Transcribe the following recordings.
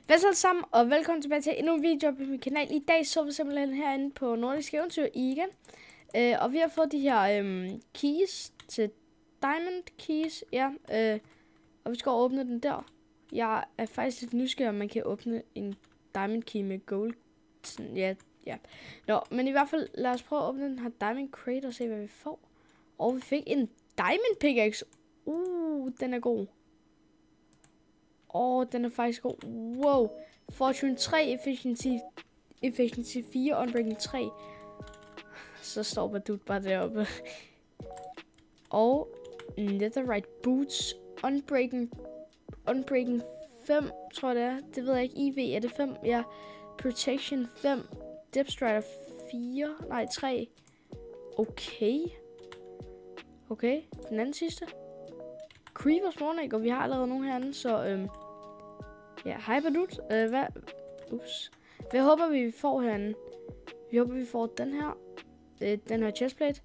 Hvad så alle sammen, og velkommen tilbage til endnu en video på min kanal. I dag så vi simpelthen herinde på Nordisk Eventyr igen. Og vi har fået de her keys til Diamond Keys, ja. Og vi skal åbne den der. Jeg er faktisk lidt nysgerrig, om man kan åbne en Diamond Key med Gold. Sådan, ja. Nå, men i hvert fald, lad os prøve at åbne den her Diamond Crate og se, hvad vi får. Og vi fik en Diamond Pickaxe. Den er god. Den er faktisk god. Wow. Fortune 3, Efficiency 4, Unbreaking 3. Så står Badut bare deroppe. Og Netherite Boots, Unbreaking 5, tror jeg det er. Det ved jeg ikke. IV, er det 5? Ja. Protection 5. Depth Strider 4. Nej, 3. Okay. Den anden sidste. Creepers Morning, og vi har allerede nogle herinde, så ja, hej Badut. Hvad håber vi får herinde? Vi håber vi får den her chestplate.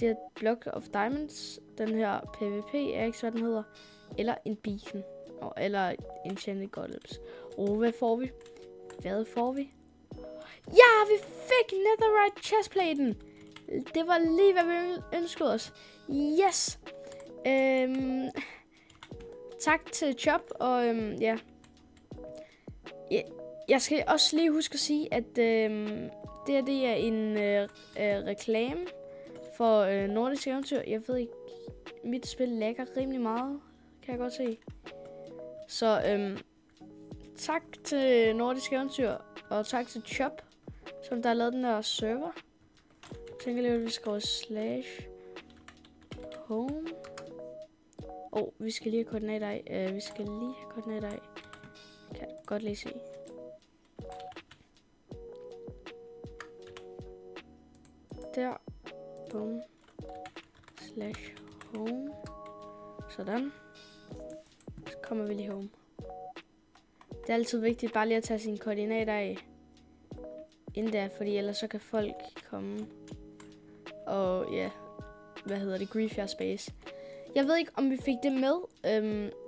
Det er Block of Diamonds. Den her PvP, er ikke hvad den hedder. Eller en beacon. Eller Enchanted Golems. Hvad får vi? Ja, vi fik Netherite chestplaten. Det var lige hvad vi ønskede os. Yes. Tak til Chop, og ja. Jeg skal også lige huske at sige, at det er en reklame for Nordisk Eventyr. Jeg ved ikke, mit spil lagger rimelig meget, kan jeg godt se. Så tak til Nordisk Eventyr, og tak til Chop, som der har lavet den der server. Jeg tænker lige, at vi skriver /home. Vi skal lige have koordinater af. Kan jeg godt lige se. Der. Boom. /home. Sådan. Så kommer vi lige home. Det er altid vigtigt bare lige at tage sine koordinater af. Inden der, fordi ellers så kan folk komme. Og ja. Grief your space. Jeg ved ikke, om vi fik det med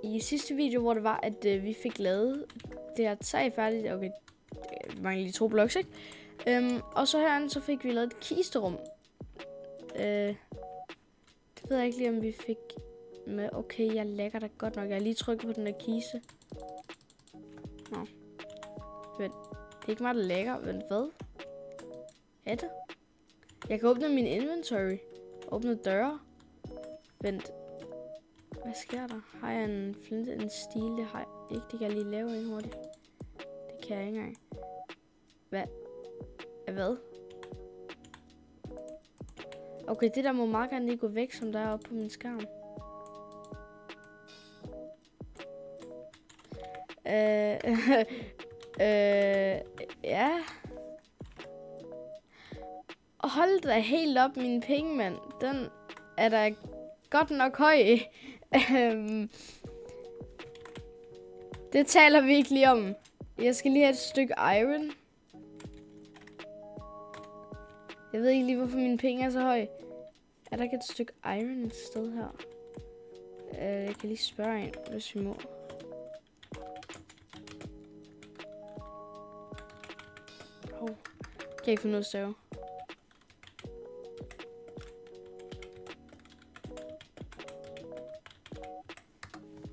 i sidste video, hvor det var, at vi fik lavet det her tag færdigt. Okay, vi mangler lige 2 blocks, ikke? Og så herinde, så fik vi lavet et kisterum. Det ved jeg ikke lige, om vi fik med. Okay, jeg lægger da godt nok. Jeg har lige trykket på den der kiste. Nå. Vent. Det er ikke meget, der lægger. Vent, hvad? Er det? Jeg kan åbne min inventory. Åbne døre. Vent. Hvad sker der? Har jeg en flint, en stil? Det har jeg ikke. Det kan jeg lige lave en hurtigt. Det kan jeg ikke engang. Hvad? Okay, det der må meget gerne lige gå væk, som der er oppe på min skærm. Ja. Hold da helt op, mine penge, mand. Den er da godt nok høj. Det taler vi ikke lige om. Jeg skal lige have et stykke iron. Jeg ved ikke lige, hvorfor mine penge er så høje. Er der ikke et stykke iron et sted her? Jeg kan lige spørge en, hvis vi må. Kan jeg ikke få noget stave?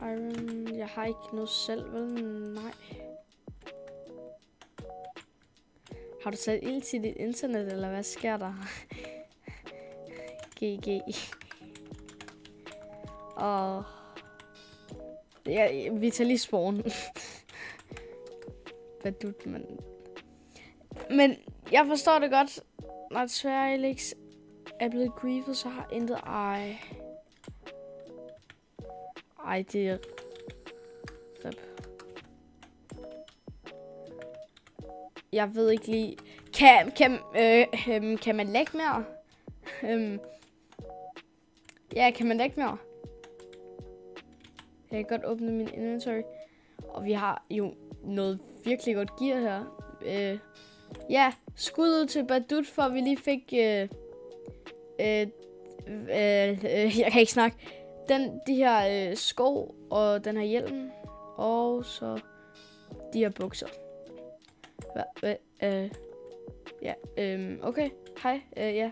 Iron, jeg har ikke noget selv, vel? Nej. Har du sat ild til dit internet, eller hvad sker der? GG. Og ja, vi tager lige spawn. Badut, men jeg forstår det godt. Når Sverige Alex er blevet griefet, så har intet. Ej, det er rip. Jeg ved ikke lige. Kan man lægge mere? Ja, kan man lægge mere? Jeg kan godt åbne min inventory. Og vi har jo noget virkelig godt gear her. Ja, skud ud til Badut, for vi lige fik jeg kan ikke snakke. De her sko og den her hjelm. Og så de her bukser. Ja, okay. Hej, ja.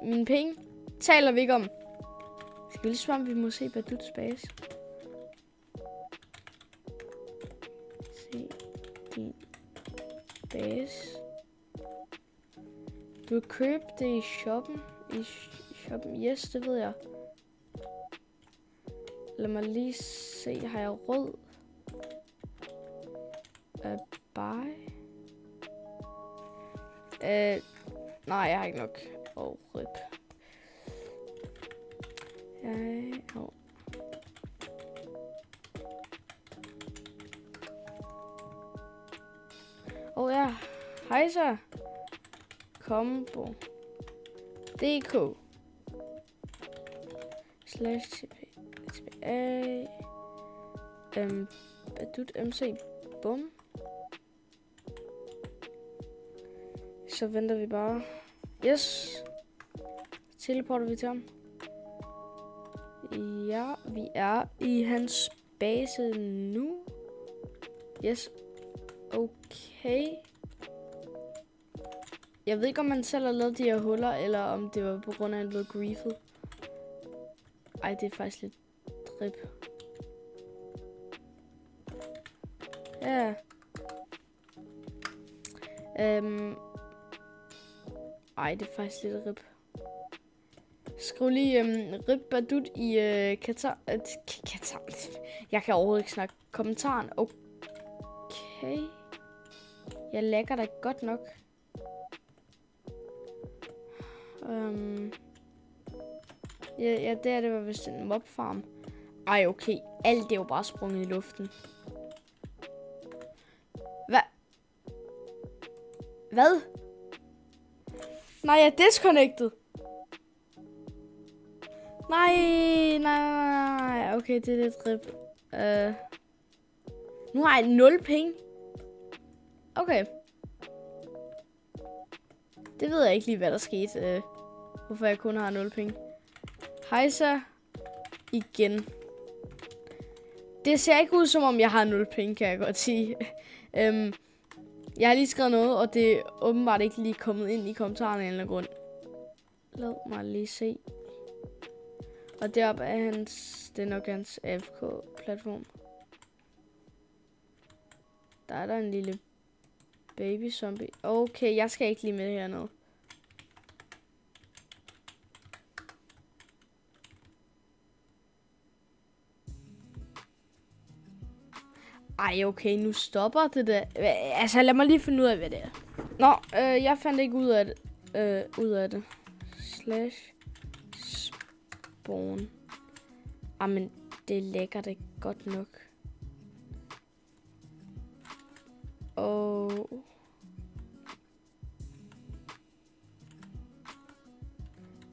Mine penge taler vi ikke om. Skal vi lige svare, om vi må se Baduts base? Se din base. Du vil købe det i shoppen. Yes, det ved jeg. Lad mig lige se. Har jeg rød? Buy? Nej, jeg har ikke nok. Rip. Ja. Hej så. Combo. DK. /TPA. Badut MC. Bum. Så venter vi bare. Yes. Teleporter vi til ham. Ja, vi er i hans base nu. Yes. Okay. Jeg ved ikke, om man selv har lavet de her huller, eller om det var på grund af, at han blev griefet. Ej, det er faktisk lidt drip. Ja. Ej, det er faktisk lidt rip. Skriv lige rip Badut i Katar. Jeg kan overhovedet ikke snakke. Kommentaren. Okay. Jeg lægger da godt nok. Ja, det var vist en mobfarm. Ej, okay. Alt det er jo bare sprunget i luften. Hvad? Nej, jeg er disconnected. Nej. Okay, det er lidt rip. Nu har jeg 0 penge. Okay. Det ved jeg ikke lige, hvad der skete. Hvorfor jeg kun har 0 penge. Hej så. Igen. Det ser ikke ud, som om jeg har 0 penge, kan jeg godt sige. Jeg har lige skrevet noget, og det er åbenbart ikke lige kommet ind i kommentarerne af en eller anden grund. Lad mig lige se. Og deroppe er det er nok hans AFK-platform. Der er der en lille baby zombie. Okay, jeg skal ikke lige med hernede. Ej, okay, nu stopper det der. Altså, lad mig lige finde ud af, hvad det er. Nå, jeg fandt ikke ud af det. /spawn. Jamen, det lægger det godt nok.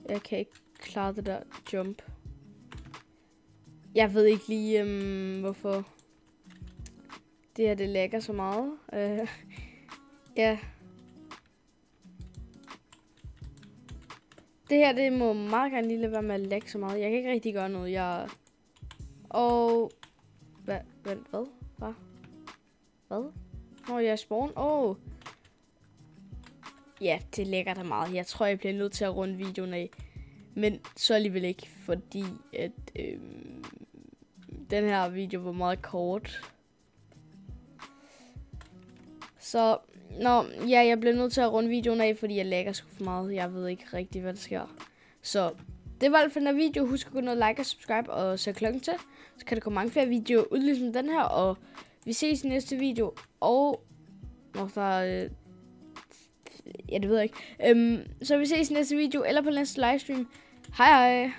Jeg kan ikke klare det der jump. Jeg ved ikke lige, hvorfor det her, det lægger så meget. Ja. Det her, det må meget gerne lige lade være med at lægge så meget. Jeg kan ikke rigtig gøre noget. Hvad? Nå, jeg er spawn. Ja, det lægger der meget. Jeg tror, jeg bliver nødt til at runde videoen af. Men så alligevel ikke, fordi at den her video var meget kort. Så, jeg bliver nødt til at runde videoen af, fordi jeg lægger sgu for meget. Jeg ved ikke rigtig, hvad der sker. Så, det var alt for den her video. Husk at gå ned og like og subscribe og sætte klokken til. Så kan der komme mange flere videoer ud ligesom den her. Og vi ses i næste video. Og når der er... ja, det ved jeg ikke. Så vi ses i næste video eller på næste livestream. Hej hej!